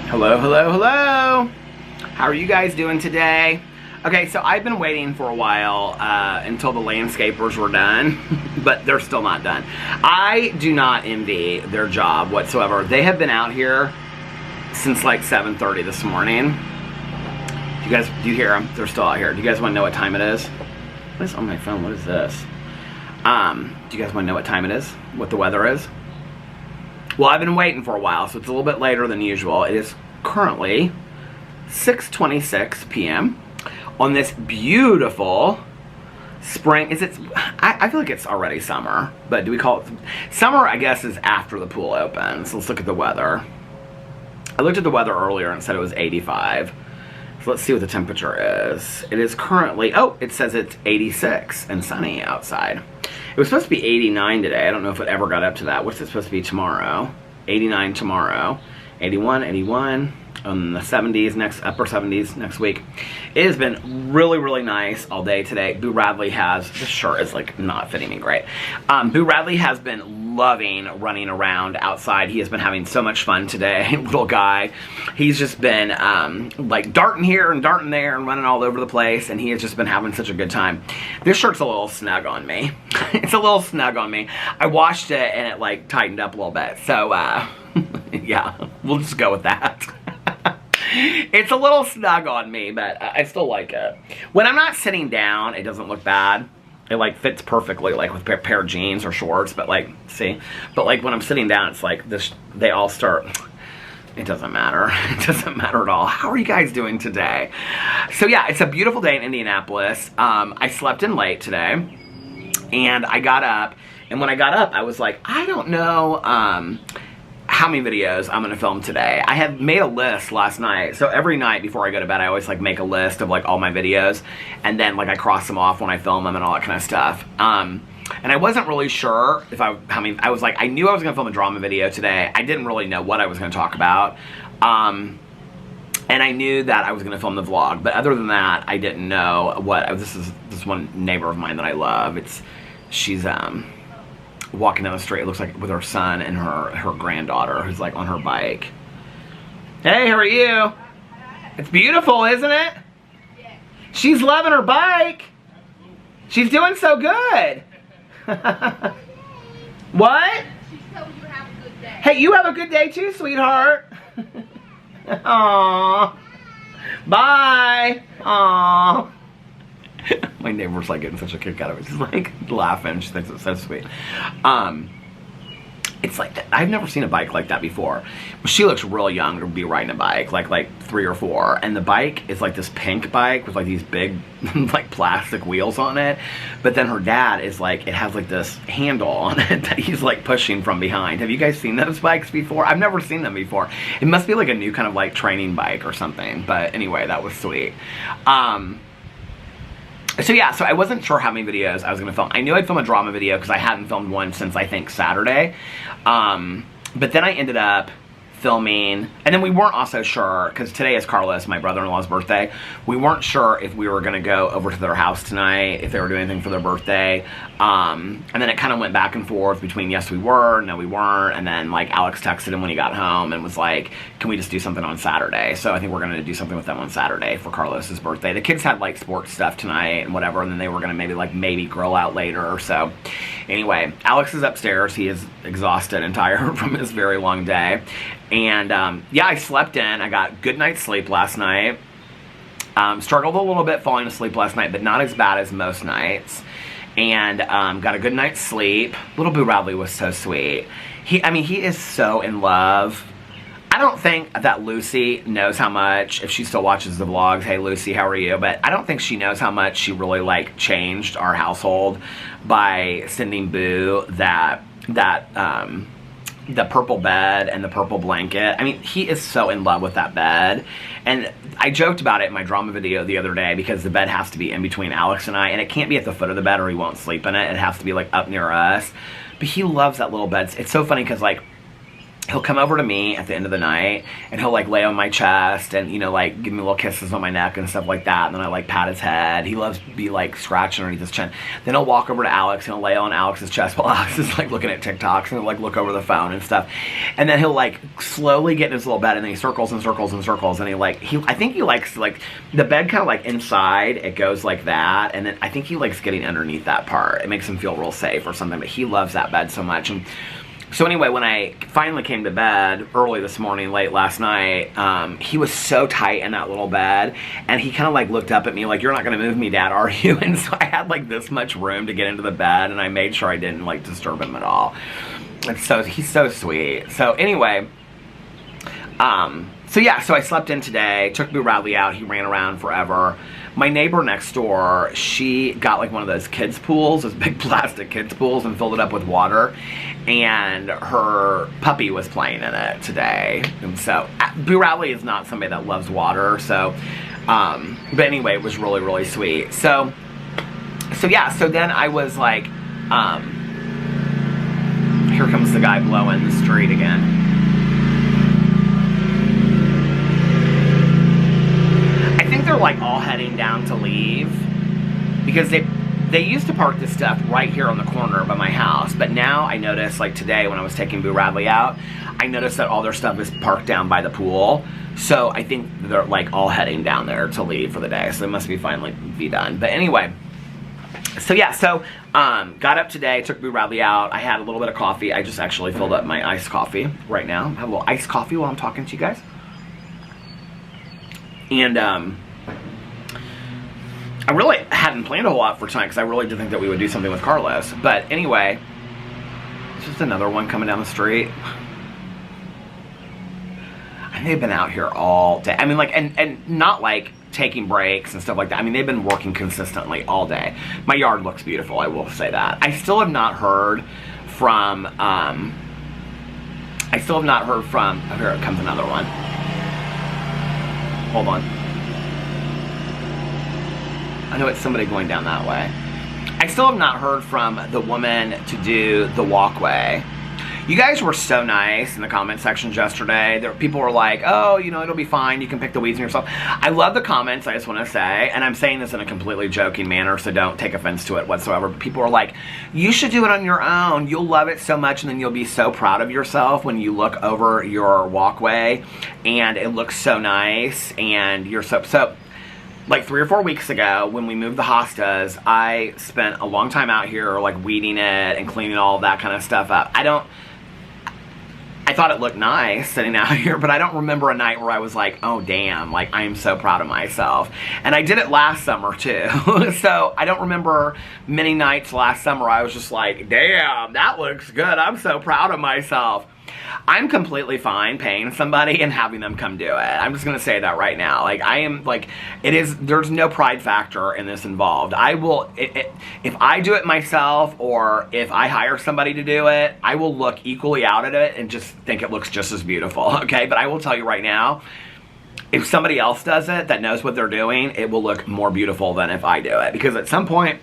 Hello, hello, hello. How are you guys doing today? Okay, so I've been waiting for a while until the landscapers were done, but they're still not done. I do not envy their job whatsoever. They have been out here since like 7:30 this morning. Do you hear them? They're still out here. Do you guys want to know what time it is? What is on my phone? What is this? Do you guys want to know what time it is? What the weather is? Well, I've been waiting for a while, so it's a little bit later than usual. It is currently 6:26 p.m. on this beautiful spring. I feel like it's already summer, but do we call it summer? I guess is after the pool opens. Let's look at the weather. I looked at the weather earlier and said it was 85. So let's see what the temperature is. It is currently, it says it's 86 and sunny outside. It was supposed to be 89 today. I don't know if it ever got up to that. What's it supposed to be tomorrow? 89 tomorrow. 81 on the 70s, upper 70s next week. It has been really, really nice all day today. Boo Radley this shirt is like not fitting me great. Boo Radley has been loving running around outside. He has been having so much fun today, little guy. He's just been like darting here and darting there and running all over the place, and he has just been having such a good time. This shirt's a little snug on me. It's a little snug on me. I washed it and it like tightened up a little bit. So yeah, we'll just go with that. It's a little snug on me, but I still like it. When I'm not sitting down, it doesn't look bad. It like fits perfectly, like with a pair of jeans or shorts, but like, see? But like when I'm sitting down, it's like this, they all start, it doesn't matter. It doesn't matter at all. How are you guys doing today? So yeah, it's a beautiful day in Indianapolis. I slept in late today, and I got up, and when I got up, I was like, I don't know, how many videos I'm gonna film today. I had made a list last night, so every night before I go to bed I always like make a list of like all my videos, and then like I cross them off when I film them and all that kind of stuff. And I wasn't really sure if I was like, I knew I was gonna film a drama video today. I didn't really know what I was gonna talk about, and I knew that I was gonna film the vlog, but other than that I didn't know what. This is one neighbor of mine that I love. She's walking down the street, it looks like, with her son and her granddaughter who's like on her bike. Hey, how are you? It's beautiful, isn't it? Yeah. She's loving her bike. She's doing so good. What? She told you to have a good day. Hey, you have a good day too, sweetheart. Aww. Bye. Aww. My neighbor's like getting such a kick out of it. She's like laughing. She thinks it's so sweet. It's like that. I've never seen a bike like that before. She looks real young to be riding a bike, like 3 or 4. And the bike is like this pink bike with like these big like plastic wheels on it. But then her dad is like, it has like this handle on it that he's like pushing from behind. Have you guys seen those bikes before? I've never seen them before. It must be like a new kind of like training bike or something. But anyway, that was sweet. So yeah, so I wasn't sure how many videos I was going to film. I knew I'd film a drama video because I hadn't filmed one since I think Saturday. But then I ended up filming, and then we weren't also sure, because today is Carlos, my brother-in-law's birthday. We weren't sure if we were going to go over to their house tonight, if they were doing anything for their birthday. And then it kind of went back and forth between yes we were, no we weren't, and then like Alex texted him when he got home and was like, can we just do something on Saturday? So I think we're going to do something with them on Saturday for Carlos's birthday. The kids had like sports stuff tonight and whatever, and then they were going to maybe grill out later or so. Anyway, Alex is upstairs. He is exhausted and tired from his very long day. And yeah, I slept in. I got good night's sleep last night. Struggled a little bit falling asleep last night, but not as bad as most nights. And got a good night's sleep. Little Boo Radley was so sweet. He is so in love. I don't think that Lucy knows how much, if she still watches the vlogs, hey Lucy, how are you? But I don't think she knows how much she really like changed our household by sending Boo the purple bed and the purple blanket. I mean, he is so in love with that bed. And I joked about it in my drama video the other day because the bed has to be in between Alex and I, and it can't be at the foot of the bed or he won't sleep in it. It has to be like up near us. But he loves that little bed. It's so funny because like he'll come over to me at the end of the night, and he'll like lay on my chest and, you know, like give me little kisses on my neck and stuff like that. And then I like pat his head. He loves to be like scratching underneath his chin. Then he'll walk over to Alex and he'll lay on Alex's chest while Alex is like looking at TikToks, and he'll like look over the phone and stuff. And then he'll like slowly get in his little bed, and then he circles and circles and circles, and I think he likes like the bed kind of like inside, it goes like that, and then I think he likes getting underneath that part. It makes him feel real safe or something, but he loves that bed so much. And so anyway, when I finally came to bed early this morning, late last night, he was so tight in that little bed, and he kind of like looked up at me like, "You're not going to move me, Dad, are you?" And so I had like this much room to get into the bed, and I made sure I didn't like disturb him at all. And so he's so sweet. So anyway, so yeah, so I slept in today, took Boo Radley out, he ran around forever. My neighbor next door, she got like one of those kids pools, those big plastic kids pools, and filled it up with water, and her puppy was playing in it today. And so Boo Radley is not somebody that loves water, so but anyway, it was really, really sweet. So yeah, so then I was like, here comes the guy blowing the street again. They're like all heading down to leave, because they used to park this stuff right here on the corner by my house, but now I noticed, like today when I was taking Boo Radley out, I noticed that all their stuff is parked down by the pool. So I think they're like all heading down there to leave for the day, so they must be finally be done. But anyway, so yeah, so got up today, took Boo Radley out. I had a little bit of coffee. I just actually filled up my iced coffee right now. I have a little iced coffee while I'm talking to you guys. And I really hadn't planned a whole lot for tonight, because I really did think that we would do something with Carlos. But anyway, it's just another one coming down the street. And they've been out here all day. I mean, like, and not like taking breaks and stuff like that. I mean, they've been working consistently all day. My yard looks beautiful, I will say that. I still have not heard from, oh, here comes another one. Hold on. I know it's somebody going down that way. I still have not heard from the woman to do the walkway. You guys were so nice in the comment sections yesterday. People were like, "Oh, you know, it'll be fine. You can pick the weeds in yourself." I love the comments, I just want to say, and I'm saying this in a completely joking manner, so don't take offense to it whatsoever. But people are like, "You should do it on your own. You'll love it so much, and then you'll be so proud of yourself when you look over your walkway, and it looks so nice, and you're so." Like 3 or 4 weeks ago, when we moved the hostas, I spent a long time out here, like weeding it and cleaning all of that kind of stuff up. I thought it looked nice sitting out here, but I don't remember a night where I was like, "Oh damn, like I am so proud of myself." And I did it last summer too. So I don't remember many nights last summer I was just like, "Damn, that looks good. I'm so proud of myself." I'm completely fine paying somebody and having them come do it. I'm just gonna say that right now. Like, I am, like, there's no pride factor in this involved. I will, if I do it myself, or if I hire somebody to do it, I will look equally out at it and just think it looks just as beautiful, okay? But I will tell you right now, if somebody else does it that knows what they're doing, it will look more beautiful than if I do it. Because at some point,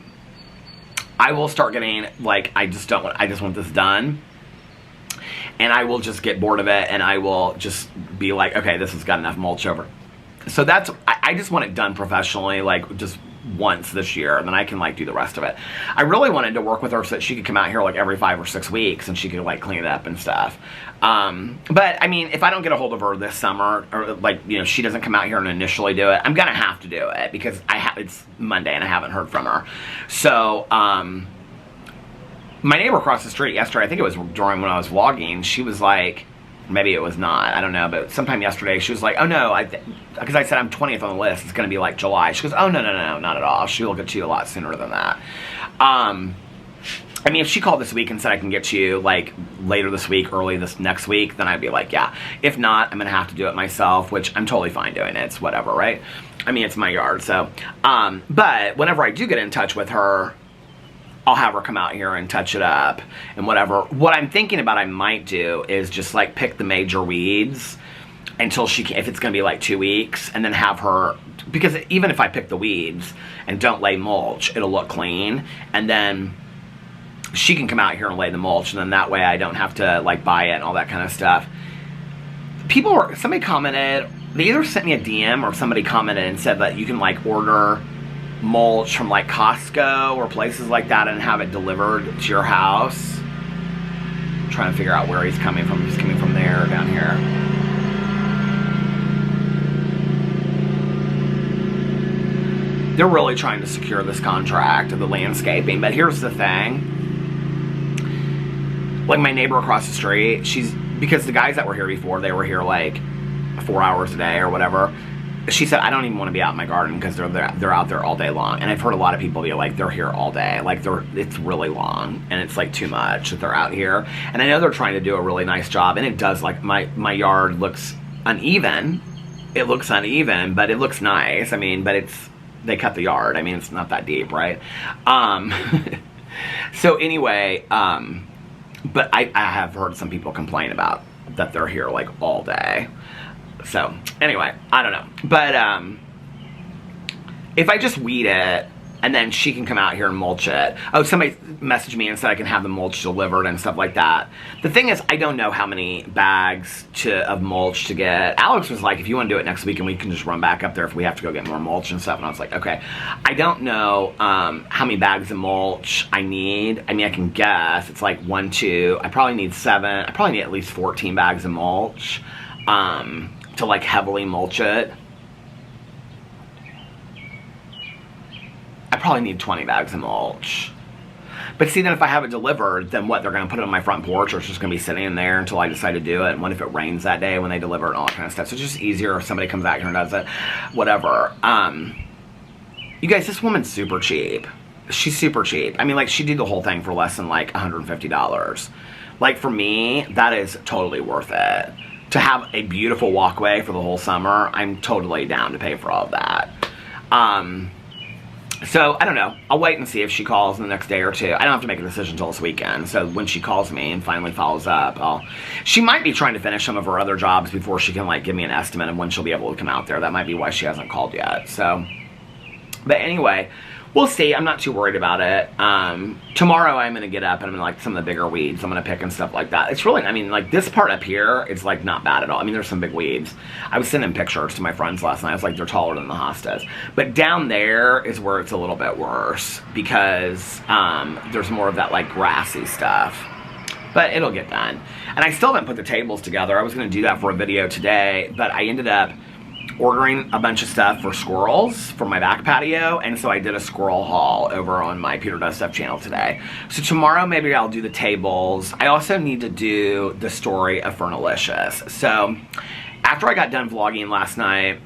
I will start getting, like, I just want this done. And I will just get bored of it, and I will just be like, okay, this has got enough mulch over. So I just want it done professionally, like just once this year, and then I can like do the rest of it. I really wanted to work with her so that she could come out here like every 5 or 6 weeks, and she could like clean it up and stuff. But I mean, if I don't get a hold of her this summer, or like, you know, she doesn't come out here and initially do it, I'm gonna have to do it, because it's Monday and I haven't heard from her. So, my neighbor across the street yesterday, I think it was during when I was vlogging, she was like, maybe it was not, I don't know, but sometime yesterday, she was like, "Oh no," because I said I'm 20th on the list, it's going to be like July. She goes, "Oh no, not at all. She'll get to you a lot sooner than that." I mean, if she called this week and said I can get you like later this week, early this next week, then I'd be like, yeah. If not, I'm going to have to do it myself, which I'm totally fine doing it. It's whatever, right? I mean, it's my yard, so. But whenever I do get in touch with her, I'll have her come out here and touch it up and whatever. What I'm thinking about I might do is just like pick the major weeds until if it's going to be like 2 weeks, and then have her, because even if I pick the weeds and don't lay mulch, it'll look clean. And then she can come out here and lay the mulch, and then that way I don't have to like buy it and all that kind of stuff. Somebody commented, they either sent me a DM or somebody commented and said that you can like order mulch from like Costco or places like that and have it delivered to your house. I'm trying to figure out where he's coming from. He's coming from there or down here. They're really trying to secure this contract of the landscaping, but here's the thing. Like my neighbor across the street, because the guys that were here before, they were here like 4 hours a day or whatever. She said, I don't even want to be out in my garden because they're out there all day long. And I've heard a lot of people be like, they're here all day. Like it's really long and it's like too much that they're out here. And I know they're trying to do a really nice job, and it does. Like my yard looks uneven. It looks uneven, but it looks nice. I mean, but they cut the yard. I mean, it's not that deep, right? So anyway, but I have heard some people complain about that they're here like all day. So anyway, I don't know. But if I just weed it and then she can come out here and mulch it. Oh, somebody messaged me and said I can have the mulch delivered and stuff like that. The thing is, I don't know how many bags of mulch to get. Alex was like, if you want to do it next week and we can just run back up there if we have to go get more mulch and stuff. And I was like, okay. I don't know how many bags of mulch I need. I mean, I can guess. It's like 1, 2. I probably need 7. I probably need at least 14 bags of mulch to like heavily mulch it. I probably need 20 bags of mulch. But see, then if I have it delivered, then what? They're going to put it on my front porch, or it's just going to be sitting in there until I decide to do it. And what if it rains that day when they deliver it and all that kind of stuff? So it's just easier if somebody comes out here and does it. Whatever. You guys, this woman's super cheap. She's super cheap. I mean, like, she did the whole thing for less than, like, $150. Like, for me, that is totally worth it. To have a beautiful walkway for the whole summer, I'm totally down to pay for all of that. So, I don't know. I'll wait and see if she calls in the next day or two. I don't have to make a decision until this weekend. So, when she calls me and finally follows up, she might be trying to finish some of her other jobs before she can, like, give me an estimate of when she'll be able to come out there. That might be why she hasn't called yet. So, but anyway, we'll see. I'm not too worried about it. Tomorrow I'm going to get up and I'm going to, like, some of the bigger weeds I'm going to pick and stuff like that. It's really, I mean, like, this part up here is, like, not bad at all. I mean, there's some big weeds. I was sending pictures to my friends last night. I was like, they're taller than the hostas. But down there is where it's a little bit worse because there's more of that, like, grassy stuff. But it'll get done. And I still haven't put the tables together. I was going to do that for a video today, but I ended up ordering a bunch of stuff for squirrels for my back patio, and so I did a squirrel haul over on my Peter Does Stuff channel today. So tomorrow maybe I'll do the tables. I also need to do the story of Fernalicious. So after I got done vlogging last night,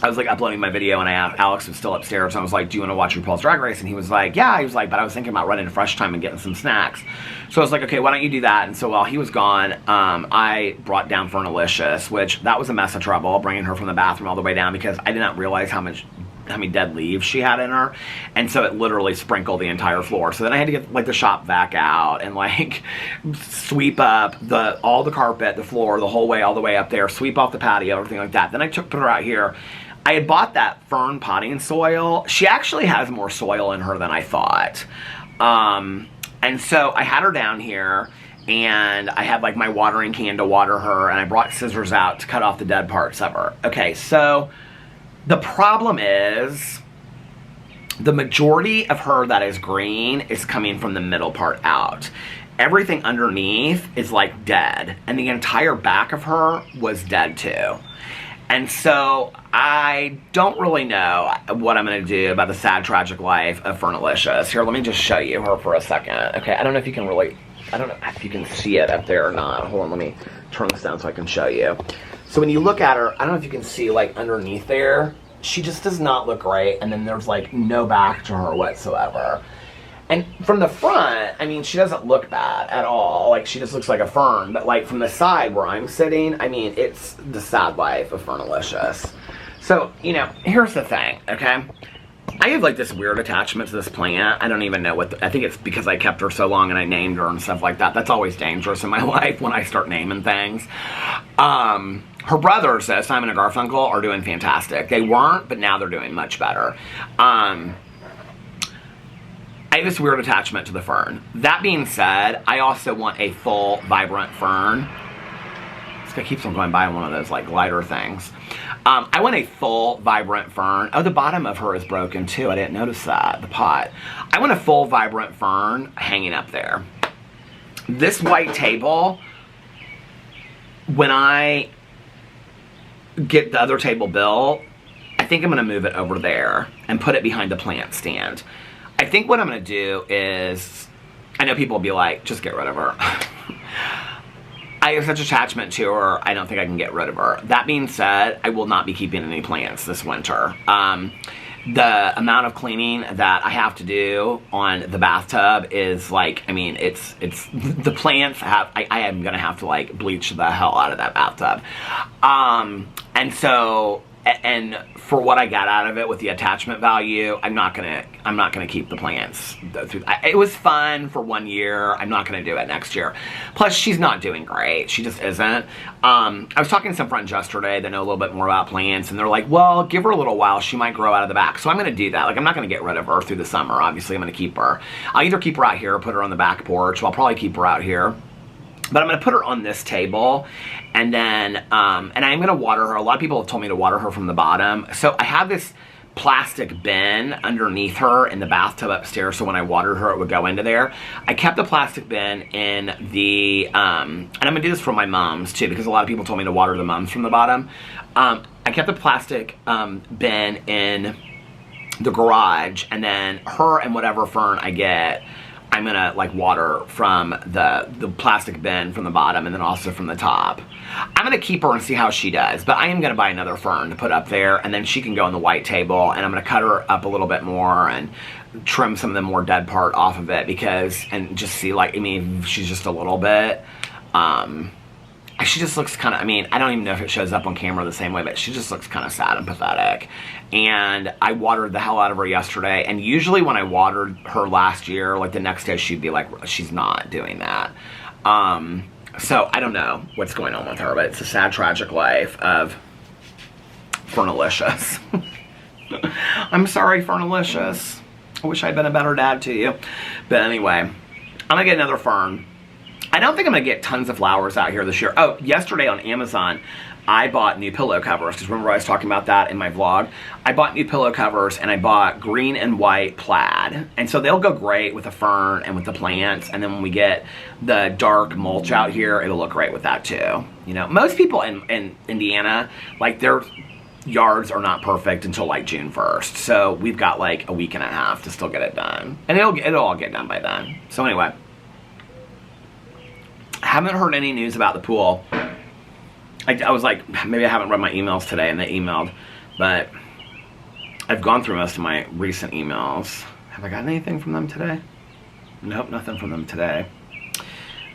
I was like uploading my video and Alex was still upstairs, and I was like, do you want to watch RuPaul's Drag Race? And he was like, yeah. He was like, but I was thinking about running to Fresh Time and getting some snacks. So I was like, okay, why don't you do that? And so while he was gone, I brought down Fernalicious, which that was a mess of trouble, bringing her from the bathroom all the way down because I did not realize how many dead leaves she had in her, and so it literally sprinkled the entire floor. So then I had to get like the shop vac out and like sweep up all the carpet, the floor, the whole way all the way up there, sweep off the patio, everything like that. Then I put her out here. I had bought that fern potting soil. She actually has more soil in her than I thought. And so I had her down here, and I had like my watering can to water her, and I brought scissors out to cut off the dead parts of her. Okay, so the problem is the majority of her that is green is coming from the middle part out. Everything underneath is like dead, and the entire back of her was dead too. And so I don't really know what I'm going to do about the sad, tragic life of Fernalicious. Here, let me just show you her for a second. Okay, I don't know if you can really, I don't know if you can see it up there or not. Hold on, let me turn this down so I can show you. So when you look at her, I don't know if you can see like underneath there, she just does not look right. And then there's like no back to her whatsoever. And from the front, I mean, she doesn't look bad at all. Like, she just looks like a fern. But, like, from the side where I'm sitting, I mean, it's the sad life of Fernalicious. So, you know, here's the thing, okay? I have, like, this weird attachment to this plant. I don't even know what I think it's because I kept her so long and I named her and stuff like that. That's always dangerous in my life when I start naming things. Her brothers, Simon and Garfunkel, are doing fantastic. They weren't, but now they're doing much better. I have this weird attachment to the fern. That being said, I also want a full, vibrant fern. This guy keeps on going by one of those like glider things. I want a full, vibrant fern. Oh, the bottom of her is broken too. I didn't notice that, the pot. I want a full, vibrant fern hanging up there. This white table, when I get the other table built, I think I'm going to move it over there and put it behind the plant stand. I think what I'm going to do is, I know people will be like, just get rid of her. I have such attachment to her, I don't think I can get rid of her. That being said, I will not be keeping any plants this winter. The amount of cleaning that I have to do on the bathtub is like, I mean, it's the plants have, I am gonna have to like bleach the hell out of that bathtub. And so, and for what I got out of it with the attachment value, I'm not gonna keep the plants. It was fun for 1 year. I'm not gonna do it next year. Plus, she's not doing great. She just isn't. I was talking to some friends yesterday that know a little bit more about plants, and they're like, well, give her a little while. She might grow out of the back. So I'm gonna do that. Like, I'm not gonna get rid of her through the summer. Obviously, I'm gonna keep her. I'll either keep her out here or put her on the back porch. Well, I'll probably keep her out here. But I'm going to put her on this table, and then, and I'm going to water her. A lot of people have told me to water her from the bottom. So I have this plastic bin underneath her in the bathtub upstairs, so when I watered her, it would go into there. I kept the plastic bin in the, and I'm going to do this for my mums, too, because a lot of people told me to water the mums from the bottom. I kept the plastic bin in the garage, and then her and whatever fern I get, I'm gonna like water from the plastic bin from the bottom and then also from the top. I'm gonna keep her and see how she does, but I am gonna buy another fern to put up there, and then she can go on the white table, and I'm gonna cut her up a little bit more and trim some of the more dead part off of it, because, and just see, like, I mean, she's just a little bit, she just looks kind of, I mean, I don't even know if it shows up on camera the same way, but she just looks kind of sad and pathetic. And I watered the hell out of her yesterday, and usually when I watered her last year, like the next day she'd be like, she's not doing that. So I don't know what's going on with her, but it's a sad, tragic life of Fernalicious. I'm sorry, Fernalicious. I wish I'd been a better dad to you. But anyway, I'm gonna get another fern. I don't think I'm going to get tons of flowers out here this year. Oh, yesterday on Amazon, I bought new pillow covers, because remember I was talking about that in my vlog? I bought new pillow covers, and I bought green and white plaid. And so they'll go great with the fern and with the plants, and then when we get the dark mulch out here, it'll look great with that too. You know, most people in Indiana, like, their yards are not perfect until like June 1st. So we've got like a week and a half to still get it done. And it'll all get done by then. So anyway. Haven't heard any news about the pool. I was like, maybe I haven't read my emails today, and they emailed, but I've gone through most of my recent emails. Have I gotten anything from them today? Nope, nothing from them today.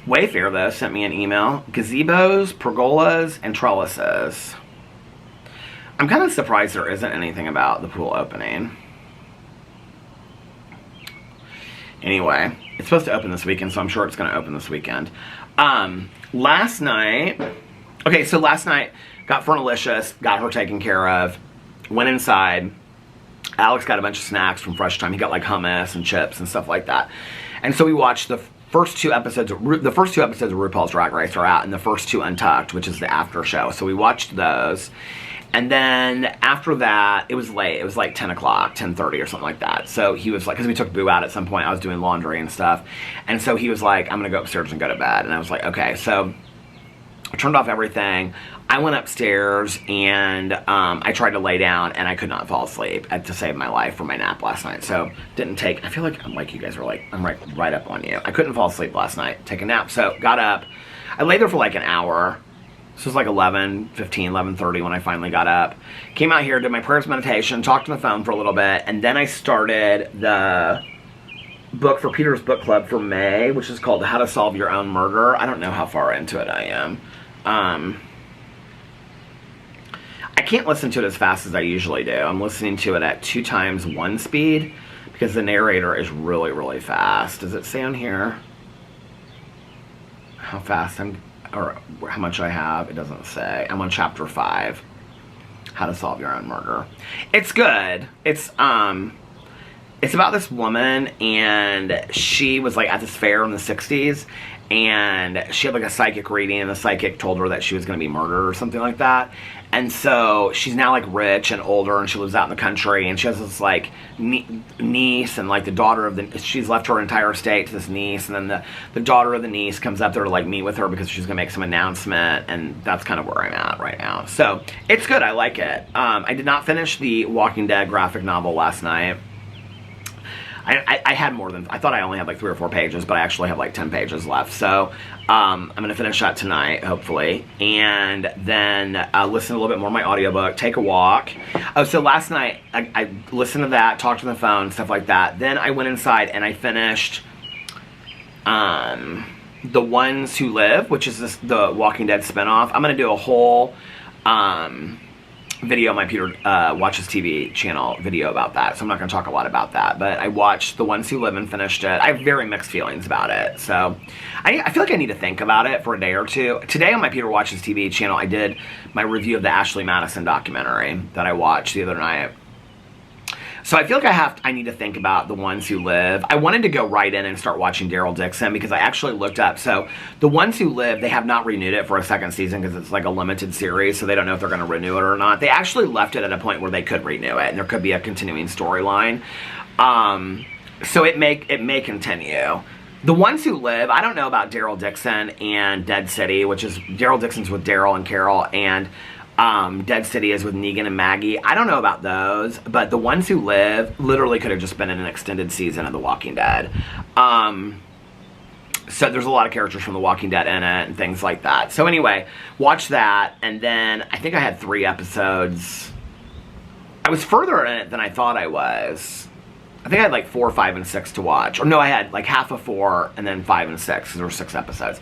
Wayfair, though, sent me an email. Gazebos, pergolas, and trellises. I'm kind of surprised there isn't anything about the pool opening. Anyway, it's supposed to open this weekend, so I'm sure it's going to open this weekend. Last night, okay, so last night, got Fernalicious, got her taken care of, went inside. Alex got a bunch of snacks from Fresh Time. He got like hummus and chips and stuff like that. And so we watched the first two episodes of RuPaul's Drag Race are out, and the first two Untucked, which is the after show. So we watched those. And then after that, it was late. It was like 10 o'clock, 10:30 or something like that. So he was like, because we took Boo out at some point. I was doing laundry and stuff. And so he was like, I'm going to go upstairs and go to bed. And I was like, okay. So I turned off everything. I went upstairs, and I tried to lay down, and I could not fall asleep to save my life for my nap last night. So didn't take, I feel like I'm like you guys are like, I'm right up on you. I couldn't fall asleep last night, take a nap. So got up. I lay there for like an hour. This was like 11:15, 11:30 when I finally got up. Came out here, did my prayers meditation, talked on the phone for a little bit, and then I started the book for Peter's book club for May, which is called How to Solve Your Own Murder. I don't know how far into it I am. I can't listen to it as fast as I usually do. I'm listening to it at 2x1 speed because the narrator is really, really fast. Does it say on here how fast I'm, or how much I have? It doesn't say. I'm on chapter 5, How to Solve Your Own Murder. It's good. It's it's about this woman, and she was like at this fair in the 60s, and she had like a psychic reading, and the psychic told her that she was going to be murdered or something like that. And so she's now like rich and older, and she lives out in the country, and she has this like niece, and like the daughter of the, she's left her entire estate to this niece, and then the daughter of the niece comes up there to like meet with her because she's gonna make some announcement, and that's kind of where I'm at right now. So it's good, I like it. I did not finish the Walking Dead graphic novel last night. I had more than, I thought I only had like 3 or 4 pages, but I actually have like 10 pages left. So I'm going to finish that tonight, hopefully. And then listen a little bit more of my audiobook, take a walk. Oh, so last night I listened to that, talked on the phone, stuff like that. Then I went inside and I finished The Ones Who Live, which is the Walking Dead spinoff. I'm going to do a whole video on my Peter Watches TV channel video about that, so I'm not going to talk a lot about that, but I watched The Ones Who Live and finished it. I have very mixed feelings about it, so I feel like I need to think about it for a day or two. Today on my Peter Watches TV channel, I did my review of the Ashley Madison documentary that I watched the other night. So I feel like I need to think about The Ones Who Live. I wanted to go right in and start watching Daryl Dixon because I actually looked up. So The Ones Who Live, they have not renewed it for a second season because it's like a limited series, so they don't know if they're going to renew it or not. They actually left it at a point where they could renew it, and there could be a continuing storyline. So it may continue. The Ones Who Live, I don't know about Daryl Dixon and Dead City, which is Daryl Dixon's with Daryl and Carol, and Dead City is with Negan and Maggie. I don't know about those, but The Ones Who Live literally could have just been in an extended season of The Walking Dead. So there's a lot of characters from The Walking Dead in it and things like that. So anyway, watch that, and then I think I had 3 episodes. I was further in it than I thought I was. I think I had like 4, 5, and 6 to watch. Or no, I had like half of 4 and then 5 and 6, because there were 6 episodes.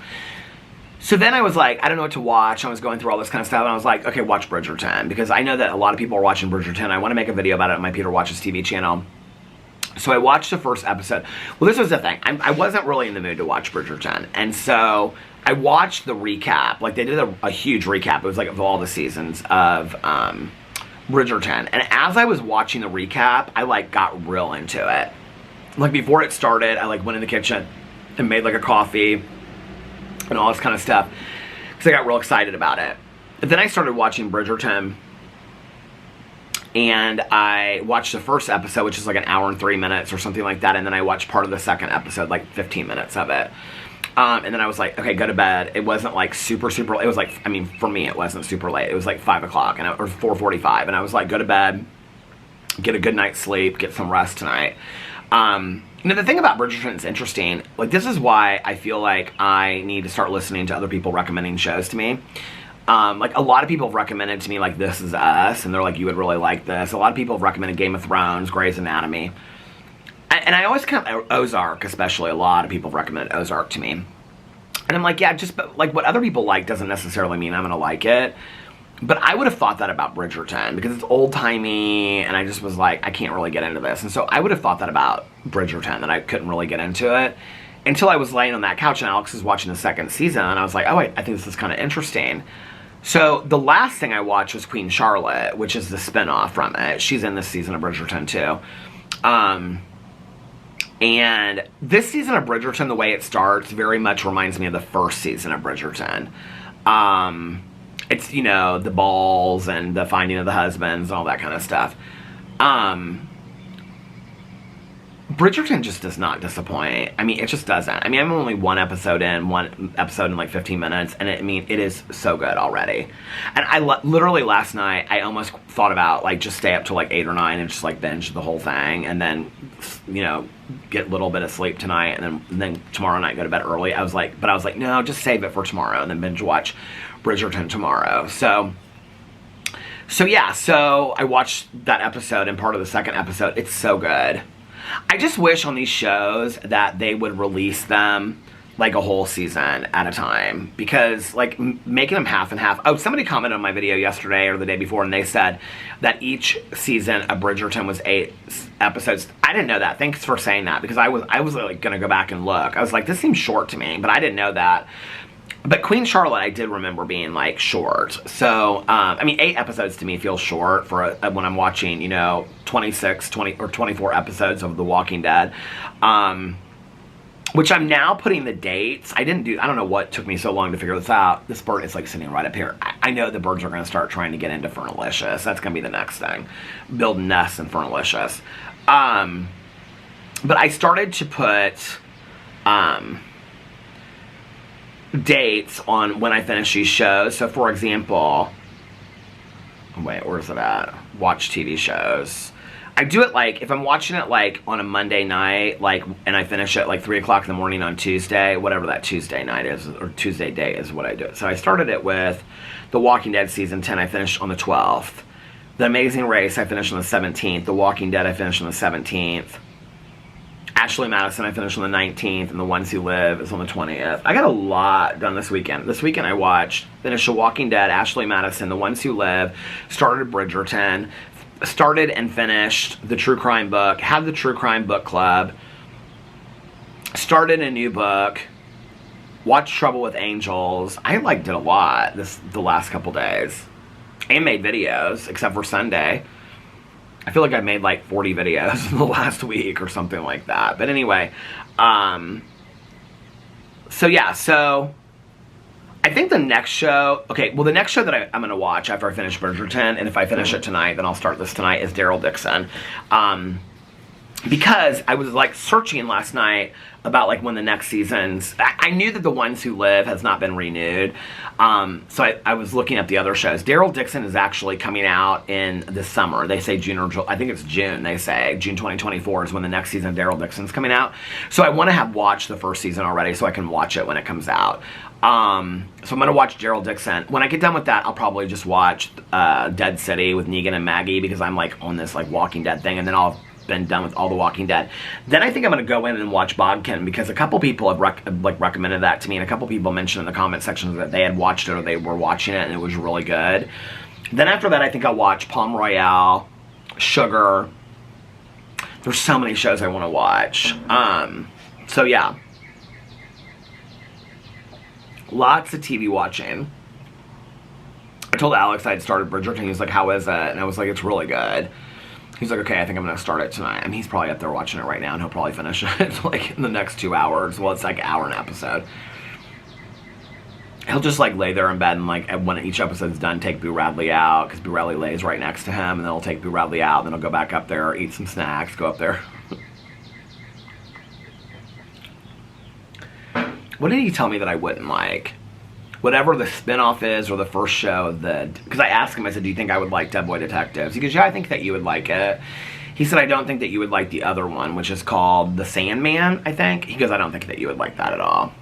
So then I was like, I don't know what to watch. I was going through all this kind of stuff, and I was like, okay, watch Bridgerton, because I know that a lot of people are watching Bridgerton. I want to make a video about it on my Peter Watches TV channel. So I watched the first episode. Well, this was the thing. I wasn't really in the mood to watch Bridgerton, and so I watched the recap. Like, they did a huge recap. It was like of all the seasons of Bridgerton. And as I was watching the recap, I like got real into it. Like, before it started, I like went in the kitchen and made like a coffee and all this kind of stuff, because I got real excited about it. But then I started watching Bridgerton, and I watched the first episode, which is like an hour and 3 minutes or something like that, and then I watched part of the second episode, like 15 minutes of it. And then I was like, okay, go to bed. It wasn't like super, it was like, I mean, for me, it wasn't super late. It was like 5 o'clock, or 4:45, and I was like, go to bed, get a good night's sleep, get some rest tonight. You know, the thing about Bridgerton is interesting. Like, this is why I feel like I need to start listening to other people recommending shows to me. Like, a lot of people have recommended to me, like, This Is Us, and they're like, you would really like this. A lot of people have recommended Game of Thrones, Grey's Anatomy. And I always kind of, Ozark especially, a lot of people have recommended Ozark to me. And I'm like, yeah, just, like, what other people like doesn't necessarily mean I'm going to like it. But I would have thought that about Bridgerton, because it's old-timey, and I just was like, I can't really get into this. And so I would have thought that about Bridgerton, that I couldn't really get into it, until I was laying on that couch and Alex was watching the second season, and I was like, oh wait, I think this is kind of interesting. So the last thing I watched was Queen Charlotte, which is the spinoff from it. She's in this season of Bridgerton too. And this season of Bridgerton, the way it starts, very much reminds me of the first season of Bridgerton. It's, you know, the balls and the finding of the husbands and all that kind of stuff. Bridgerton just does not disappoint. I mean, it just doesn't. I mean, I'm only one episode in like 15 minutes, and it is so good already. And I literally last night, I almost thought about, like, just stay up till like 8 or 9 and just like binge the whole thing, and then, you know, get a little bit of sleep tonight, and then tomorrow night go to bed early. I was like, no, just save it for tomorrow, and then binge watch Bridgerton tomorrow. So yeah, so I watched that episode and part of the second episode. It's so good. I just wish on these shows that they would release them like a whole season at a time, because like making them half and half. Oh, somebody commented on my video yesterday or the day before, and they said that each season of Bridgerton was 8 episodes. I didn't know that. Thanks for saying that, because I was like gonna go back and look. I was like, this seems short to me, but I didn't know that. But Queen Charlotte, I did remember being like short. So, I mean, 8 episodes to me feels short for when I'm watching, you know, 26, 20, or 24 episodes of The Walking Dead. Which I'm now putting the dates. I don't know what took me so long to figure this out. This bird is like sitting right up here. I know the birds are going to start trying to get into Fernalicious. That's going to be the next thing. Build nests in Fernalicious. But I started to put dates on when I finish these shows. So for example, wait, where's it at? Watch TV shows. I do it like, if I'm watching it like on a Monday night, like, and I finish at like 3 o'clock in the morning on Tuesday, whatever that Tuesday night is, or Tuesday day is what I do. So I started it with The Walking Dead Season 10, I finished on the 12th. The Amazing Race, I finished on the 17th. The Walking Dead, I finished on the 17th. Ashley Madison, I finished on the 19th, and The Ones Who Live is on the 20th. I got a lot done this weekend. This weekend I finished The Walking Dead, Ashley Madison, The Ones Who Live, started Bridgerton, started and finished the True Crime book, had the True Crime book club, started a new book, watched Trouble with Angels. I like did a lot the last couple days, and made videos, except for Sunday. I feel like I made like 40 videos in the last week or something like that. But anyway, so yeah, so I think the next show, the next show that I'm going to watch after I finish Bridgerton, and if I finish it tonight, then I'll start this tonight, is Daryl Dixon. Because I was like searching last night about like when the next seasons, I knew that The Ones Who Live has not been renewed. So I was looking at the other shows. Daryl Dixon is actually coming out in the summer. They say June or July. I think it's June. They say June 2024 is when the next season of Daryl Dixon's coming out. So I want to have watched the first season already so I can watch it when it comes out. So I'm going to watch Daryl Dixon. When I get done with that, I'll probably just watch Dead City with Negan and Maggie, because I'm like on this like Walking Dead thing, and then I'll been done with all The Walking Dead. Then I think I'm going to go in and watch Bodkin, because a couple people have recommended that to me, and a couple people mentioned in the comment sections that they had watched it or they were watching it and it was really good. Then after that, I think I'll watch Palm Royale, Sugar. There's so many shows I want to watch. So yeah. Lots of TV watching. I told Alex I'd started Bridgerton. He was like, how is it? And I was like, it's really good. He's like, okay, I think I'm going to start it tonight. I mean, he's probably up there watching it right now, and he'll probably finish it like in the next 2 hours. Well, it's like an hour an episode. He'll just like lay there in bed and like when each episode's done, take Boo Radley out, because Boo Radley lays right next to him, and then he'll take Boo Radley out, and then he'll go back up there, eat some snacks, go up there. What did he tell me that I wouldn't like? Whatever the spinoff is, or the first show, because I asked him, I said, do you think I would like Dead Boy Detectives? He goes, yeah, I think that you would like it. He said, I don't think that you would like the other one, which is called The Sandman, I think. He goes, I don't think that you would like that at all.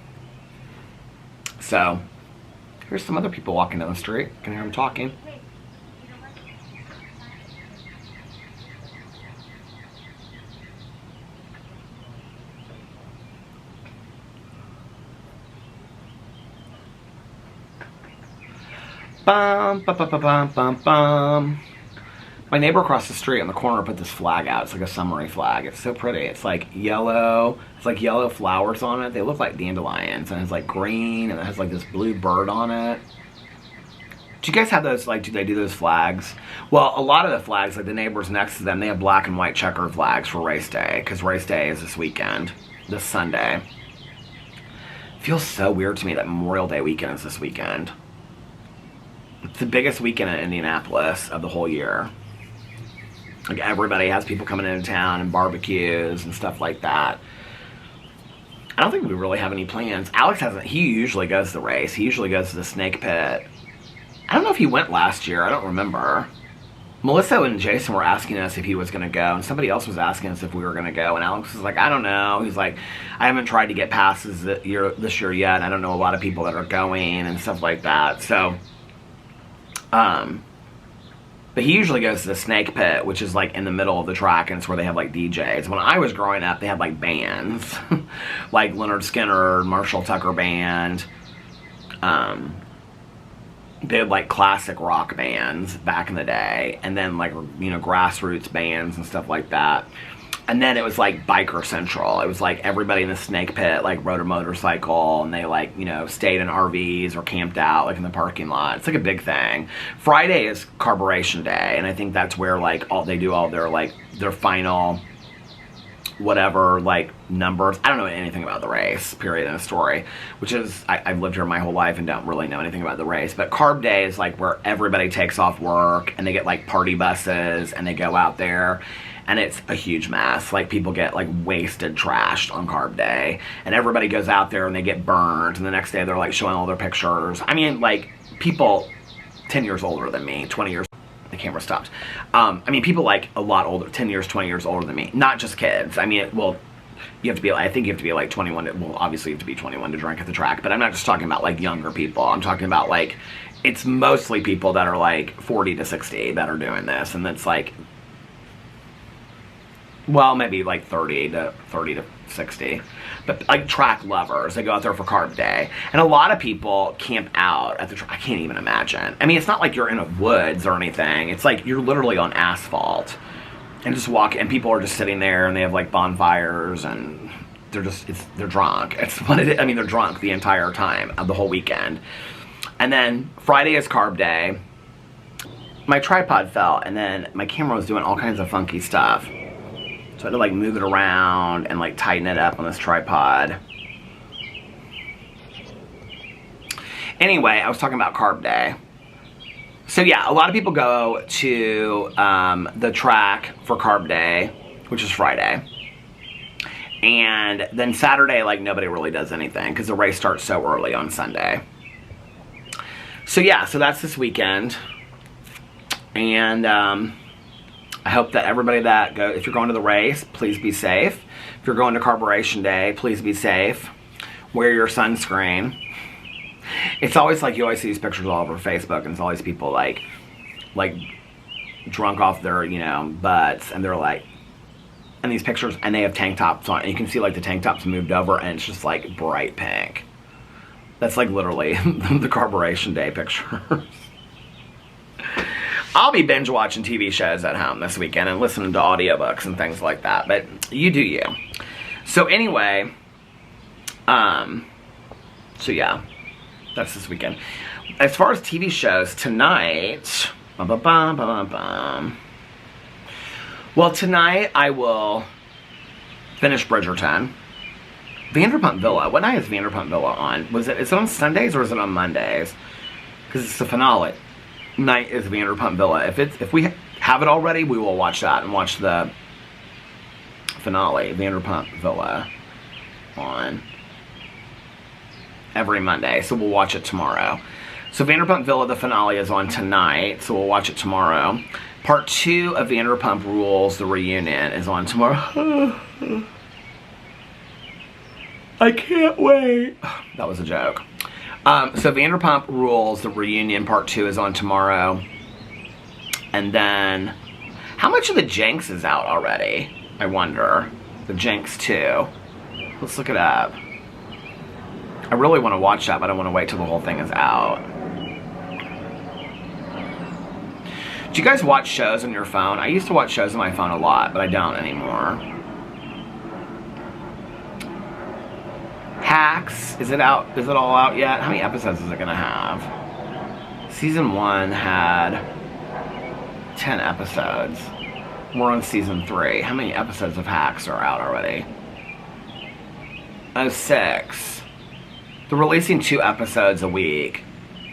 So, here's some other people walking down the street. Can hear them talking. Bum, bum, bum, bum, bum, bum, bum. My neighbor across the street on the corner put this flag out. It's like a summery flag. It's so pretty. It's like yellow. It's like yellow flowers on it. They look like dandelions. And it's like green. And it has like this blue bird on it. Do you guys have those, like, do they do those flags? Well, a lot of the flags, like the neighbors next to them, they have black and white checkered flags for race day. Because race day is this weekend. This Sunday. It feels so weird to me that Memorial Day weekend is this weekend. It's the biggest weekend in Indianapolis of the whole year. Like, everybody has people coming into town and barbecues and stuff like that. I don't think we really have any plans. Alex hasn't. He usually goes to the race. He usually goes to the snake pit. I don't know if he went last year. I don't remember. Melissa and Jason were asking us if he was going to go, and somebody else was asking us if we were going to go, and Alex was like, I don't know. He's like, I haven't tried to get passes this year yet. I don't know a lot of people that are going and stuff like that. So, but he usually goes to the snake pit, which is like in the middle of the track, and it's where they have like DJs. When I was growing up, they had like bands, like Leonard Skinner, Marshall Tucker Band. They had like classic rock bands back in the day, and then like, you know, grassroots bands and stuff like that. And then it was like biker central. It was like everybody in the snake pit like rode a motorcycle, and they like, you know, stayed in RVs or camped out like in the parking lot. It's like a big thing. Friday is carburation day, and I think that's where like they do all their like their final whatever like numbers. I don't know anything about the race, period, in a story, which is I've lived here my whole life and don't really know anything about the race. But carb day is like where everybody takes off work and they get like party buses and they go out there, and it's a huge mess. Like people get like wasted, trashed on carb day, and everybody goes out there and they get burned, and the next day they're like showing all their pictures. I mean, like people 10 years older than me, 20 years. The camera stopped. I mean, people like a lot older, 10 years, 20 years older than me. Not just kids. I mean, well, you have to be, I think you have to be like 21. Well, obviously you have to be 21 to drink at the track, but I'm not just talking about like younger people. I'm talking about like, it's mostly people that are like 40 to 60 that are doing this. And that's like, well, maybe like 30 to 60. But like track lovers, they go out there for carb day. And a lot of people camp out at the track. I can't even imagine. I mean, it's not like you're in a woods or anything. It's like you're literally on asphalt. And just walk, and people are just sitting there, and they have like bonfires, and they're just, they're drunk. It's what it is. I mean, they're drunk the entire time of the whole weekend. And then Friday is carb day. My tripod fell, and then my camera was doing all kinds of funky stuff. So I had to like move it around and like tighten it up on this tripod. Anyway, I was talking about carb day. So yeah, a lot of people go to the track for carb day, which is Friday. And then Saturday, like nobody really does anything because the race starts so early on Sunday. So yeah, so that's this weekend. And I hope that everybody that if you're going to the race, please be safe. If you're going to carburation day, please be safe. Wear your sunscreen. It's always like, you always see these pictures all over Facebook, and it's always people like drunk off their, you know, butts, and they're like, and these pictures, and they have tank tops on, and you can see like the tank tops moved over, and it's just like bright pink. That's like literally the carburation day pictures. I'll be binge watching TV shows at home this weekend and listening to audiobooks and things like that, but you do you. So anyway, so yeah, that's this weekend. As far as TV shows, tonight, well, tonight I will finish Bridgerton. Vanderpump Villa. What night is Vanderpump Villa on? Is it on Sundays or is it on Mondays? Because it's the finale night is Vanderpump Villa. If we have it already, we will watch that and watch the finale, Vanderpump Villa, on every Monday. So we'll watch it tomorrow. So Vanderpump Villa, the finale, is on tonight, so we'll watch it tomorrow. Part 2 of Vanderpump Rules, the reunion, is on tomorrow. I can't wait. That was a joke. So Vanderpump Rules, the reunion, part 2 is on tomorrow. And then, how much of the Jinx is out already? I wonder. The Jinx 2. Let's look it up. I really want to watch that, but I want to wait till the whole thing is out. Do you guys watch shows on your phone? I used to watch shows on my phone a lot, but I don't anymore. Hacks, is it out? Is it all out yet? How many episodes is it gonna have? Season 1 had 10 episodes. We're on season 3. How many episodes of Hacks are out already? Oh, 6. They're releasing 2 episodes a week.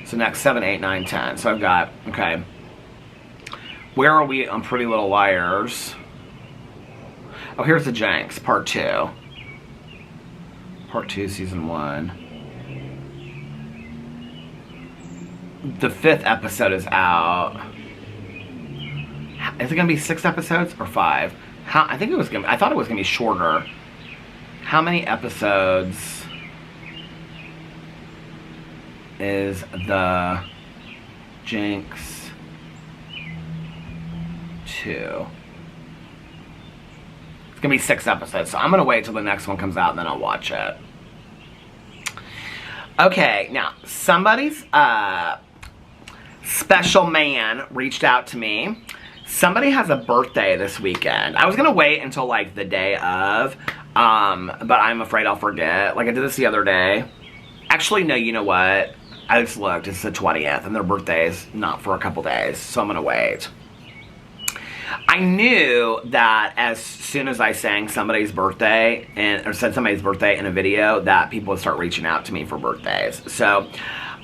So next 7, 8, 9, 10. So I've got, okay. Where are we on Pretty Little Liars? Oh, here's the Jinx, part 2. Part 2, season 1. The 5th episode is out. Is it gonna be 6 episodes or 5? I think it was I thought it was gonna be shorter. How many episodes is the Jinx 2? It's gonna be 6 episodes, so I'm gonna wait till the next one comes out and then I'll watch it. Okay, now somebody's special man reached out to me somebody has a birthday this weekend. I was gonna wait until like the day of, but I'm afraid I'll forget. Like I did this the other day. Actually, no, you know what? I just looked, it's the 20th, and their birthday's not for a couple days, so I'm gonna wait. I knew that as soon as I sang somebody's birthday, or said somebody's birthday in a video, that people would start reaching out to me for birthdays. So,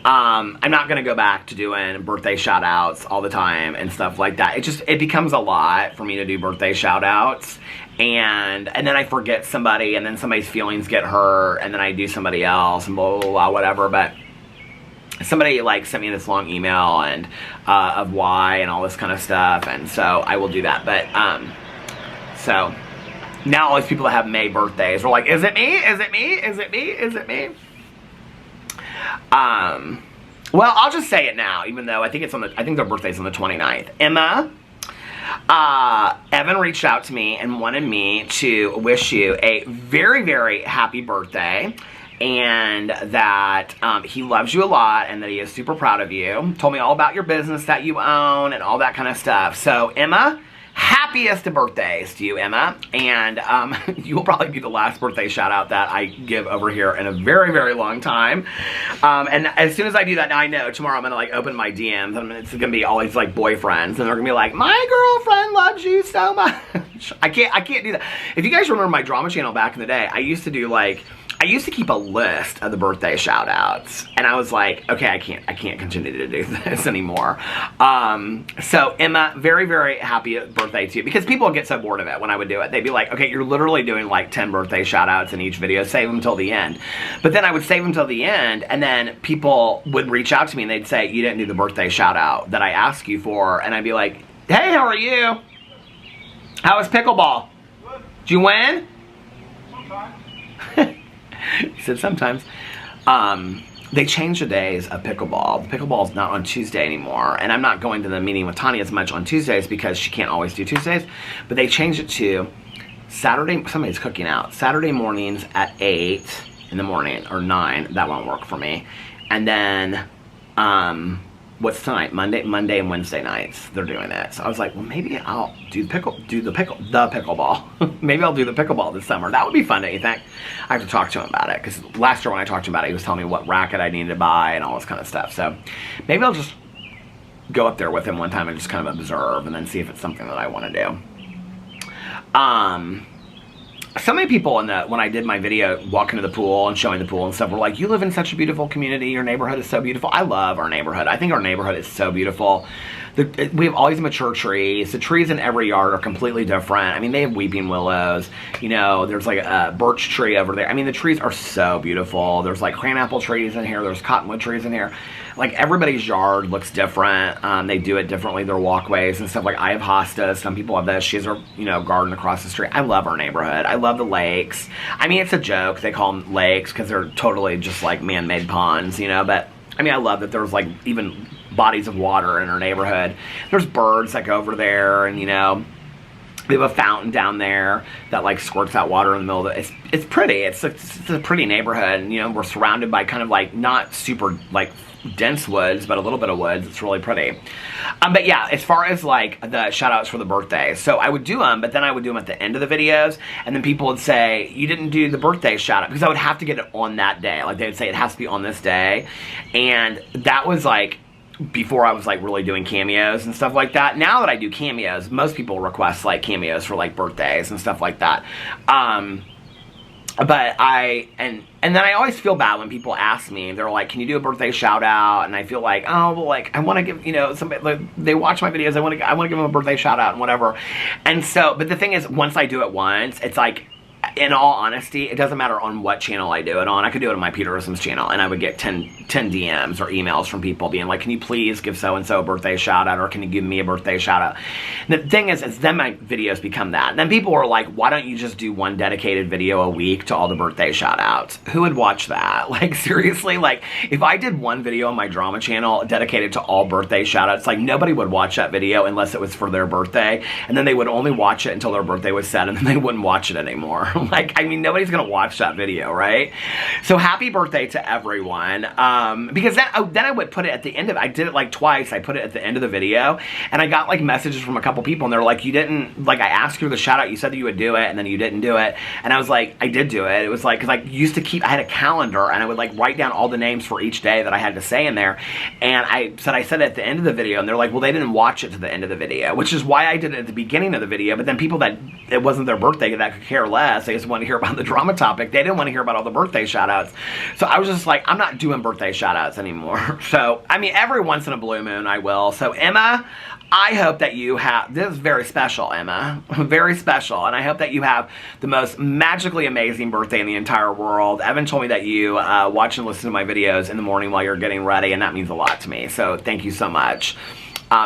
I'm not gonna go back to doing birthday shout outs all the time and stuff like that. It becomes a lot for me to do birthday shout outs. And then I forget somebody, and then somebody's feelings get hurt, and then I do somebody else, and blah, blah, blah, whatever. But somebody like sent me this long email and of why and all this kind of stuff, and so I will do that. But so now all these people that have May birthdays are like, is it me? Is it me? Is it me? Is it me? Well, I'll just say it now, even though I think their birthday's on the 29th. Emma, Evan reached out to me and wanted me to wish you a very, very happy birthday, and that he loves you a lot, and that he is super proud of you. Told me all about your business that you own and all that kind of stuff. So Emma, happiest of birthdays to you, Emma. And you will probably be the last birthday shout out that I give over here in a very, very long time. And as soon as I do that, now I know tomorrow I'm gonna like open my DMs, and it's gonna be all these like boyfriends, and they're gonna be like, my girlfriend loves you so much. I can't do that. If you guys remember my drama channel back in the day, I used to keep a list of the birthday shout outs, and I was like, okay, I can't continue to do this anymore. So Emma, very, very happy birthday to you, because people would get so bored of it when I would do it. They'd be like, okay, you're literally doing like 10 birthday shout outs in each video, save them till the end. But then I would save them till the end, and then people would reach out to me and they'd say, you didn't do the birthday shout out that I asked you for, and I'd be like, hey, how are you? How was pickleball? Good. Did you win? Sometimes. He said sometimes. They changed the days of pickleball. The pickleball's not on Tuesday anymore, and I'm not going to the meeting with Tanya as much on Tuesdays because she can't always do Tuesdays, but they changed it to Saturday. Somebody's cooking out. Saturday mornings at 8 in the morning, or 9. That won't work for me. And then, what's tonight? Monday and Wednesday nights they're doing it. So I was like, well, maybe I'll do the pickleball. Maybe I'll do the pickleball this summer. That would be fun, don't you think? I have to talk to him about it, because last year when I talked to him about it, he was telling me what racket I needed to buy and all this kind of stuff. So maybe I'll just go up there with him one time and just kind of observe, and then see if it's something that I want to do. So many people when I did my video walking to the pool and showing the pool and stuff were like, you live in such a beautiful community, your neighborhood is so beautiful. I love our neighborhood. I think our neighborhood is so beautiful. We have all these mature trees. The trees in every yard are completely different. I mean, they have weeping willows. You know, there's like a birch tree over there. I mean, the trees are so beautiful. There's like cranapple trees in here. There's cottonwood trees in here. Like, everybody's yard looks different. They do it differently, their walkways and stuff. Like, I have hostas. Some people have this. She has her, garden across the street. I love our neighborhood. I love the lakes. I mean, it's a joke. They call them lakes because they're totally just like man-made ponds, But, I mean, I love that there's like even bodies of water in our neighborhood. There's birds that go over there, and, we have a fountain down there that like squirts out water in the middle of it. It's pretty. It's a pretty neighborhood, and we're surrounded by kind of like not super like dense woods, but a little bit of woods. It's really pretty. But yeah, as far as like the shout outs for the birthday, so I would do them, but then I would do them at the end of the videos, and then people would say, you didn't do the birthday shout out, because I would have to get it on that day. Like, they would say it has to be on this day, and that was like before I was like really doing cameos and stuff like that. Now that I do cameos, most people request like cameos for like birthdays and stuff like that. But and then I always feel bad when people ask me, they're like, can you do a birthday shout out? And I feel like, oh, well, like, I want to give, somebody, like, they watch my videos, I want to give them a birthday shout out and whatever. And so, but the thing is, once I do it once, it's like, in all honesty, it doesn't matter on what channel I do it on. I could do it on my Peterisms channel, and I would get 10 DMs or emails from people being like, can you please give so-and-so a birthday shout out, or can you give me a birthday shout out? And the thing is then my videos become that. And then people were like, why don't you just do one dedicated video a week to all the birthday shout outs? Who would watch that? Like, seriously, like, if I did one video on my drama channel dedicated to all birthday shout outs, like, nobody would watch that video unless it was for their birthday, and then they would only watch it until their birthday was set, and then they wouldn't watch it anymore. Like, I mean, nobody's gonna watch that video, right? So happy birthday to everyone. Because then I would put it at the end of, I did it like twice. I put it at the end of the video, and I got like messages from a couple people, and they're like, you didn't, like, I asked you for the shout out, you said that you would do it, and then you didn't do it. And I was like, I did do it. It was like, because I used to keep, I had a calendar, and I would like write down all the names for each day that I had to say in there. And I said it at the end of the video, and they're like, well, they didn't watch it to the end of the video, which is why I did it at the beginning of the video. But then people that it wasn't their birthday, that could care less, they just want to hear about the drama topic. They didn't want to hear about all the birthday shout outs. So I was just like, I'm not doing birthday shout outs anymore. So, I mean, every once in a blue moon I will. So Emma, I hope that you have, this is very special, Emma, very special, and I hope that you have the most magically amazing birthday in the entire world. Evan told me that you watch and listen to my videos in the morning while you're getting ready, and that means a lot to me, so thank you so much.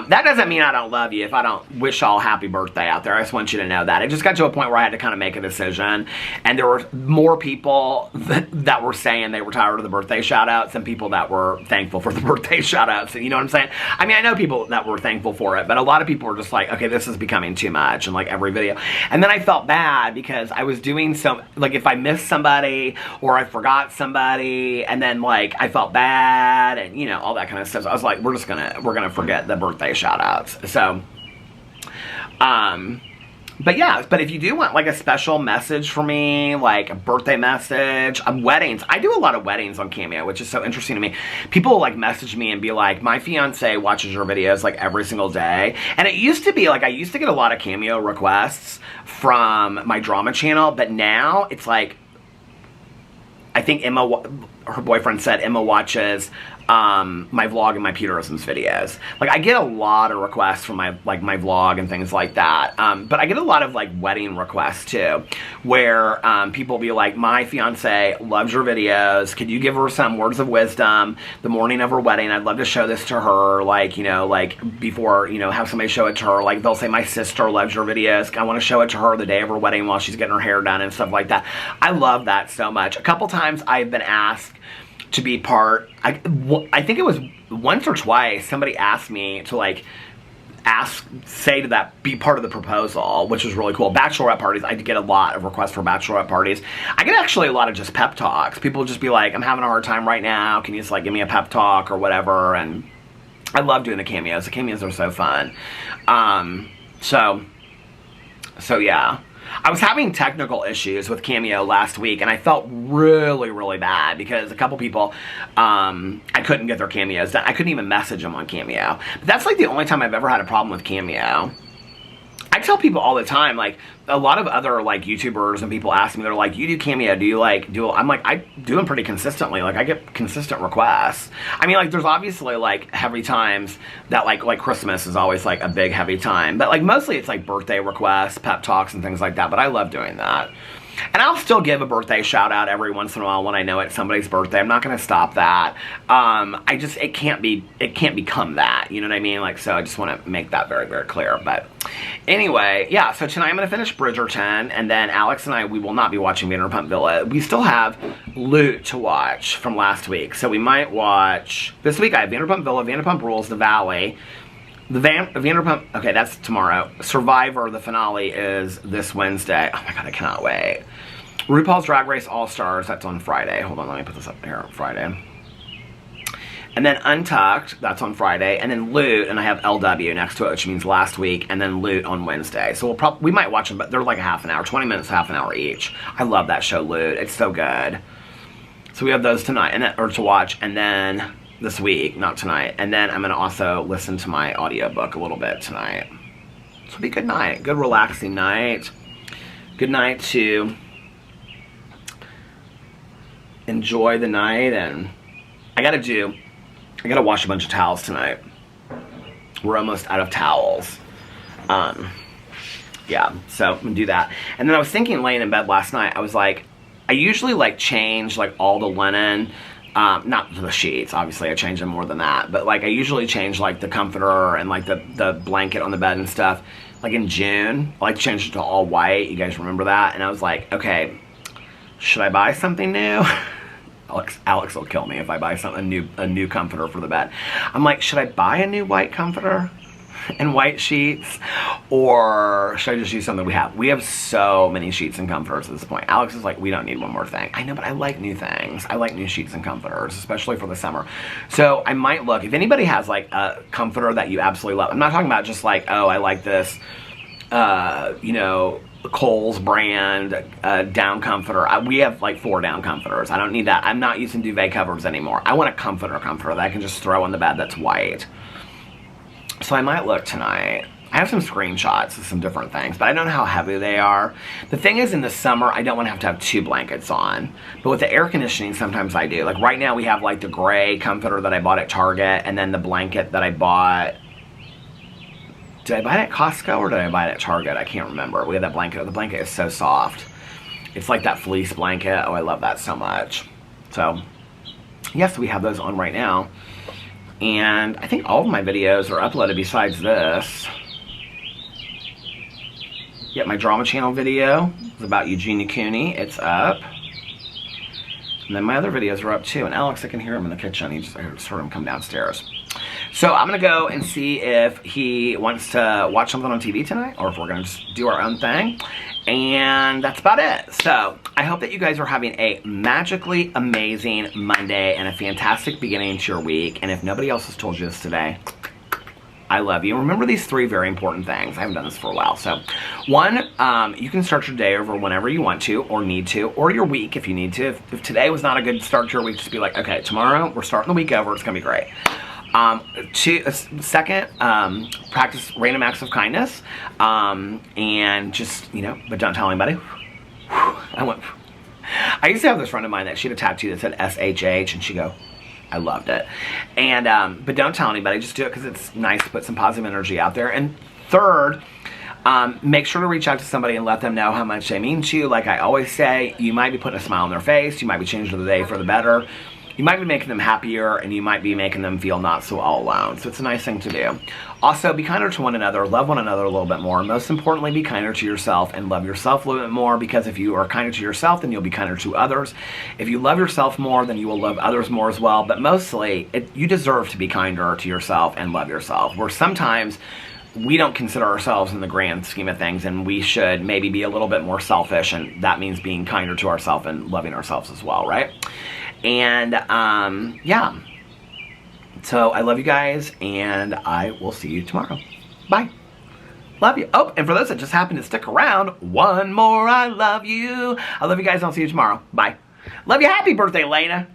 That doesn't mean I don't love you if I don't wish y'all happy birthday out there. I just want you to know that. It just got to a point where I had to kind of make a decision, and there were more people that were saying they were tired of the birthday shout-outs than people that were thankful for the birthday shout-outs. You know what I'm saying? I mean, I know people that were thankful for it, but a lot of people were just like, okay, this is becoming too much in like every video. And then I felt bad because I was doing so, like if I missed somebody or I forgot somebody, and then like I felt bad and, you know, all that kind of stuff. So I was like, we're gonna forget the birthday shout outs. So but yeah, but if you do want like a special message for me, like a birthday message, weddings, I do a lot of weddings on Cameo, which is so interesting to me. People will like message me and be like, my fiance watches your videos like every single day. And it used to be like, I used to get a lot of Cameo requests from my drama channel, but now it's like, I think Emma, her boyfriend said Emma watches my vlog and my Peterisms videos. Like, I get a lot of requests from my vlog and things like that. But I get a lot of like wedding requests too, where people will be like, my fiance loves your videos. Could you give her some words of wisdom the morning of her wedding? I'd love to show this to her, like, you know, like before, you know, have somebody show it to her. Like, they'll say, my sister loves your videos. I want to show it to her the day of her wedding while she's getting her hair done and stuff like that. I love that so much. A couple times I've been asked to be part, I think it was once or twice, somebody asked me to like say to that, be part of the proposal, which was really cool. Bachelorette parties, I get a lot of requests for bachelorette parties. I get actually a lot of just pep talks. People just be like, I'm having a hard time right now, can you just like give me a pep talk or whatever. And I love doing the cameos. The cameos are so fun. So yeah. I was having technical issues with Cameo last week, and I felt really, really bad because a couple people, I couldn't get their cameos done. I couldn't even message them on Cameo. But that's like the only time I've ever had a problem with Cameo. I tell people all the time, like, a lot of other, like, YouTubers and people ask me, they're like, you do Cameo, do you, like, do, I'm like, I do them pretty consistently, like, I get consistent requests. I mean, like, there's obviously, like, heavy times that, like Christmas is always, like, a big, heavy time, but, like, mostly it's, like, birthday requests, pep talks, and things like that, but I love doing that. And I'll still give a birthday shout out every once in a while when I know it's somebody's birthday. I'm not going to stop that. It can't become that, you know what I mean? Like, so I just want to make that very, very clear. But anyway, yeah, so tonight I'm going to finish Bridgerton, and then Alex and I, we will not be watching Vanderpump Villa. We still have Loot to watch from last week, so we might watch, this week I have Vanderpump Villa, Vanderpump Rules, The Valley, Vanderpump, okay, that's tomorrow. Survivor, the finale, is this Wednesday. Oh my god, I cannot wait. RuPaul's Drag Race All-Stars, that's on Friday. Hold on, let me put this up here, Friday. And then Untucked, that's on Friday. And then Loot, and I have LW next to it, which means last week. And then Loot on Wednesday. So we might watch them, but they're like a half an hour, 20 minutes, half an hour each. I love that show, Loot. It's so good. So we have those tonight, or to watch, and then this week, not tonight. And then I'm going to also listen to my audiobook a little bit tonight. So it'll be a good night. Good relaxing night. Good night to enjoy the night. And I got to wash a bunch of towels tonight. We're almost out of towels. Yeah, so I'm going to do that. And then I was thinking laying in bed last night, I was like, I usually like change like all the linen, not the sheets, obviously I change them more than that, but like I usually change like the comforter and like the blanket on the bed and stuff like in June. I like to change it to all white. You guys remember that? And I was like, okay, should I buy something new? Alex will kill me if I buy a new comforter for the bed. I'm like, should I buy a new white comforter? and white sheets, or should I just use something we have? We have so many sheets and comforters at this point. Alex is like, we don't need one more thing. I know, but I like new things. I like new sheets and comforters, especially for the summer. So I might look, if anybody has like a comforter that you absolutely love. I'm not talking about just like, oh, I like this, you know, Kohl's brand down comforter. We have like 4 down comforters. I don't need that. I'm not using duvet covers anymore. I want a comforter that I can just throw on the bed that's white. So I might look tonight. I have some screenshots of some different things, but I don't know how heavy they are. The thing is, in the summer, I don't want to have 2 blankets on. But with the air conditioning, sometimes I do. Like right now, we have like the gray comforter that I bought at Target, and then the blanket that I bought. Did I buy it at Costco or did I buy it at Target? I can't remember. We have that blanket. The blanket is so soft. It's like that fleece blanket. Oh, I love that so much. So, yes, we have those on right now. And I think all of my videos are uploaded besides this. Yeah, my drama channel video is about Eugenia Cooney. It's up. And then my other videos are up too. And Alex, I can hear him in the kitchen. I heard him come downstairs. So I'm going to go and see if he wants to watch something on TV tonight, or if we're going to just do our own thing. And that's about it. So I hope that you guys are having a magically amazing Monday and a fantastic beginning to your week. And if nobody else has told you this today, I love you. Remember these 3 very important things. I haven't done this for a while. So 1, you can start your day over whenever you want to or need to, or your week if you need to. If today was not a good start to your week, just be like, okay, tomorrow we're starting the week over. It's going to be great. 2nd, practice random acts of kindness, and just, you know, but don't tell anybody. I used to have this friend of mine that she had a tattoo that said SHH, and she'd go, I loved it. And, but don't tell anybody, just do it because it's nice to put some positive energy out there. And 3rd, make sure to reach out to somebody and let them know how much they mean to you. Like I always say, you might be putting a smile on their face, you might be changing the day for the better. You might be making them happier, and you might be making them feel not so all alone. So it's a nice thing to do. Also, be kinder to one another. Love one another a little bit more. Most importantly, be kinder to yourself and love yourself a little bit more, because if you are kinder to yourself, then you'll be kinder to others. If you love yourself more, then you will love others more as well. But mostly, you deserve to be kinder to yourself and love yourself. Where sometimes we don't consider ourselves in the grand scheme of things, and we should maybe be a little bit more selfish, and that means being kinder to ourselves and loving ourselves as well, right? And, yeah. So, I love you guys, and I will see you tomorrow. Bye. Love you. Oh, and for those that just happen to stick around, one more I love you. I love you guys, and I'll see you tomorrow. Bye. Love you. Happy birthday, Lena.